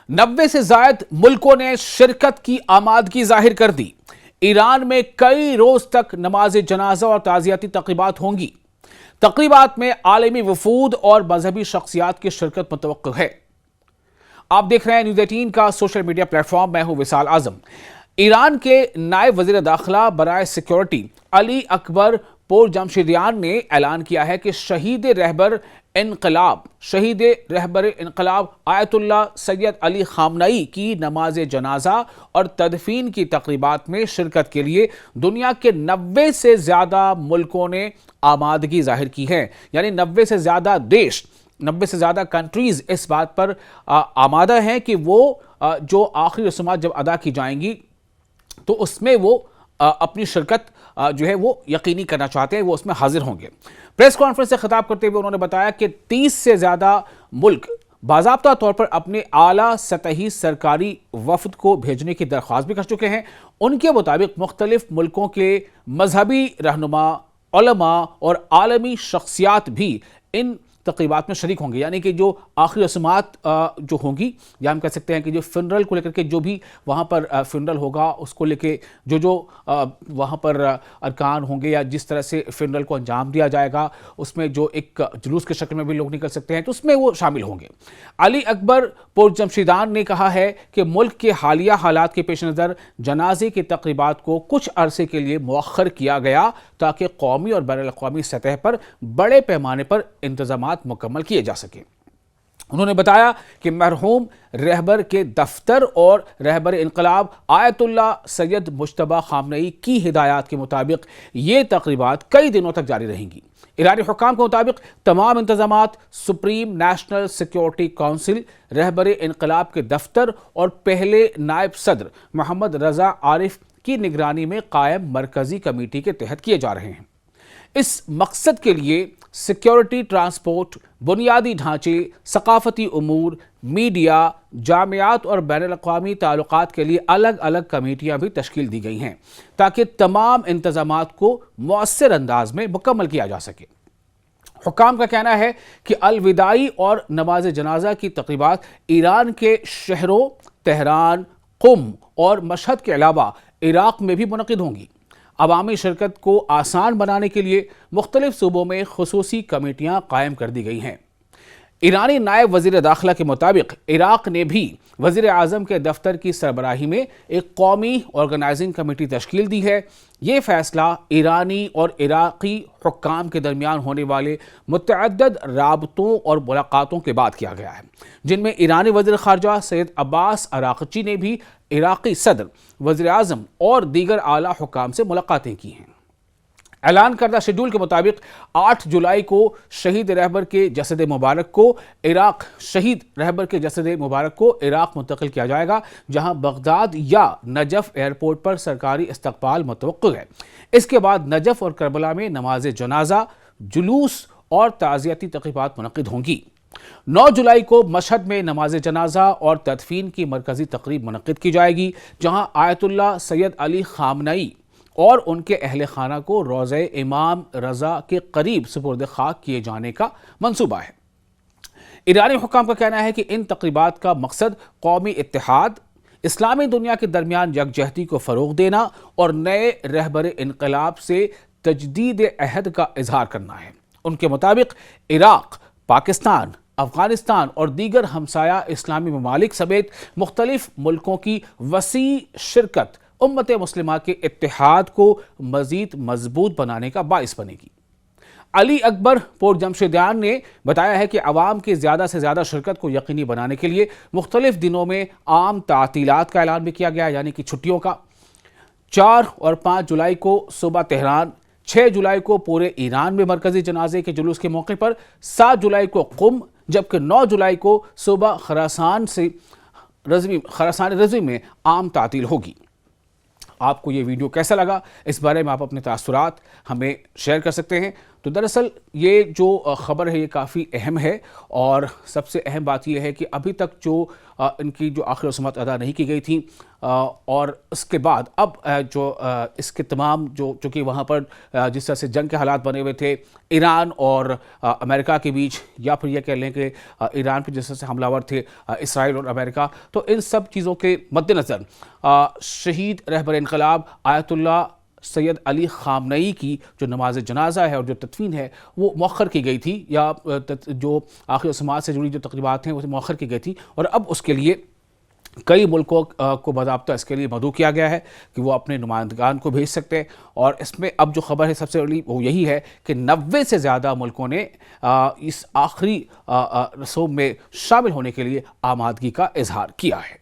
90 سے زائد ملکوں نے شرکت کی آمادگی ظاہر کر دی۔ ایران میں کئی روز تک نماز جنازہ اور تعزیتی تقریبات ہوں گی۔ تقریبات میں عالمی وفود اور مذہبی شخصیات کی شرکت متوقع ہے۔ آپ دیکھ رہے ہیں نیوز 18 کا سوشل میڈیا پلیٹ فارم، میں ہوں وصال اعظم۔ ایران کے نائب وزیر داخلہ برائے سیکیورٹی علی اکبر پورجمشیدیان نے اعلان کیا ہے کہ شہید رہبر انقلاب آیت اللہ سید علی خامنئی کی نماز جنازہ اور تدفین کی تقریبات میں شرکت کے لیے دنیا کے 90 سے زیادہ ملکوں نے آمادگی ظاہر کی ہے۔ یعنی 90 سے زیادہ دیش، 90 سے زیادہ کنٹریز اس بات پر آمادہ ہیں کہ وہ جو آخری رسومات جب ادا کی جائیں گی تو اس میں وہ اپنی شرکت جو ہے وہ یقینی کرنا چاہتے ہیں، وہ اس میں حاضر ہوں گے۔ پریس کانفرنس سے خطاب کرتے ہوئے انہوں نے بتایا کہ 30 سے زیادہ ملک باضابطہ طور پر اپنے اعلیٰ سطحی سرکاری وفد کو بھیجنے کی درخواست بھی کر چکے ہیں۔ ان کے مطابق مختلف ملکوں کے مذہبی رہنما، علماء اور عالمی شخصیات بھی ان تقریبات میں شریک ہوں گے۔ یعنی کہ جو آخری رسومات جو ہوں گی، یا ہم کہہ سکتے ہیں کہ جو فنرل کو لے کر کے جو بھی وہاں پر فنرل ہوگا، اس کو لے کے جو وہاں پر ارکان ہوں گے یا جس طرح سے فنرل کو انجام دیا جائے گا، اس میں جو ایک جلوس کے شکل میں بھی لوگ نکل سکتے ہیں تو اس میں وہ شامل ہوں گے۔ علی اکبر پورجمشیدان نے کہا ہے کہ ملک کے حالیہ حالات کے پیش نظر جنازے کی تقریبات کو کچھ عرصے کے لیے مؤخر کیا گیا تاکہ قومی اور بین الاقوامی سطح پر بڑے پیمانے پر انتظامات مکمل کیے جا سکیں۔ انہوں نے بتایا کہ مرحوم رہبر کے دفتر اور رہبر انقلاب آیت اللہ سید مجتبی خامنئی کی ہدایات کے مطابق یہ تقریبات کئی دنوں تک جاری رہیں گی۔ ایرانی حکام کے مطابق تمام انتظامات سپریم نیشنل سیکیورٹی کونسل، رہبر انقلاب کے دفتر اور پہلے نائب صدر محمد رضا عارف کی نگرانی میں قائم مرکزی کمیٹی کے تحت کیے جا رہے ہیں۔ اس مقصد کے لیے سیکیورٹی، ٹرانسپورٹ، بنیادی ڈھانچے، ثقافتی امور، میڈیا، جامعات اور بین الاقوامی تعلقات کے لیے الگ الگ کمیٹیاں بھی تشکیل دی گئی ہیں تاکہ تمام انتظامات کو مؤثر انداز میں مکمل کیا جا سکے۔ حکام کا کہنا ہے کہ الوداعی اور نماز جنازہ کی تقریبات ایران کے شہروں تہران، قم اور مشہد کے علاوہ عراق میں بھی منعقد ہوں گی۔ عوامی شرکت کو آسان بنانے کے لیے مختلف صوبوں میں خصوصی کمیٹیاں قائم کر دی گئی ہیں۔ ایرانی نائب وزیر داخلہ کے مطابق عراق نے بھی وزیر اعظم کے دفتر کی سربراہی میں ایک قومی آرگنائزنگ کمیٹی تشکیل دی ہے۔ یہ فیصلہ ایرانی اور عراقی حکام کے درمیان ہونے والے متعدد رابطوں اور ملاقاتوں کے بعد کیا گیا ہے، جن میں ایرانی وزیر خارجہ سید عباس عراقچی نے بھی عراقی صدر، وزیر اعظم اور دیگر اعلیٰ حکام سے ملاقاتیں کی ہیں۔ اعلان کردہ شیڈول کے مطابق 8 جولائی کو شہید رہبر کے جسد مبارک کو عراق منتقل کیا جائے گا، جہاں بغداد یا نجف ایئرپورٹ پر سرکاری استقبال متوقع ہے۔ اس کے بعد نجف اور کربلا میں نماز جنازہ، جلوس اور تعزیتی تقریبات منعقد ہوں گی۔ 9 جولائی کو مشہد میں نماز جنازہ اور تدفین کی مرکزی تقریب منعقد کی جائے گی، جہاں آیت اللہ سید علی خامنئی اور ان کے اہل خانہ کو روضہ امام رضا کے قریب سپرد خاک کیے جانے کا منصوبہ ہے۔ ایرانی حکام کا کہنا ہے کہ ان تقریبات کا مقصد قومی اتحاد، اسلامی دنیا کے درمیان یکجہتی کو فروغ دینا اور نئے رہبر انقلاب سے تجدید عہد کا اظہار کرنا ہے۔ ان کے مطابق عراق، پاکستان، افغانستان اور دیگر ہمسایہ اسلامی ممالک سمیت مختلف ملکوں کی وسیع شرکت امت مسلمہ کے اتحاد کو مزید مضبوط بنانے کا باعث بنے گی۔ علی اکبر پورجمشیدیان نے بتایا ہے کہ عوام کی زیادہ سے زیادہ شرکت کو یقینی بنانے کے لیے مختلف دنوں میں عام تعطیلات کا اعلان بھی کیا گیا، یعنی کہ چھٹیوں کا۔ 4 اور 5 جولائی کو صبح تہران، 6 جولائی کو پورے ایران میں مرکزی جنازے کے جلوس کے موقع پر، 7 جولائی کو قم، جبکہ 9 جولائی کو صبح خراسان رضوی میں عام تعطیل ہوگی۔ آپ کو یہ ویڈیو کیسا لگا؟ اس بارے میں آپ اپنے تاثرات ہمیں شیئر کر سکتے ہیں۔ تو دراصل یہ جو خبر ہے یہ کافی اہم ہے، اور سب سے اہم بات یہ ہے کہ ابھی تک جو ان کی جو آخری رسومات ادا نہیں کی گئی تھیں، اور اس کے بعد اب جو اس کے تمام جو چونکہ وہاں پر جس طرح سے جنگ کے حالات بنے ہوئے تھے ایران اور امریکہ کے بیچ، یا پھر یہ کہہ لیں کہ ایران پہ جس طرح سے حملہ آور تھے اسرائیل اور امریکہ، تو ان سب چیزوں کے مد نظر شہید رہبر انقلاب آیت اللہ سید علی خامنئی کی جو نماز جنازہ ہے اور جو تدفین ہے وہ مؤخر کی گئی تھی، یا جو آخری رسومات سے جڑی جو تقریبات ہیں وہ مؤخر کی گئی تھی، اور اب اس کے لیے کئی ملکوں کو باضابطہ اس کے لیے مدعو کیا گیا ہے کہ وہ اپنے نمائندگان کو بھیج سکتے ہیں۔ اور اس میں اب جو خبر ہے سب سے بڑی وہ یہی ہے کہ 90 سے زیادہ ملکوں نے اس آخری رسوم میں شامل ہونے کے لیے آمادگی کا اظہار کیا ہے۔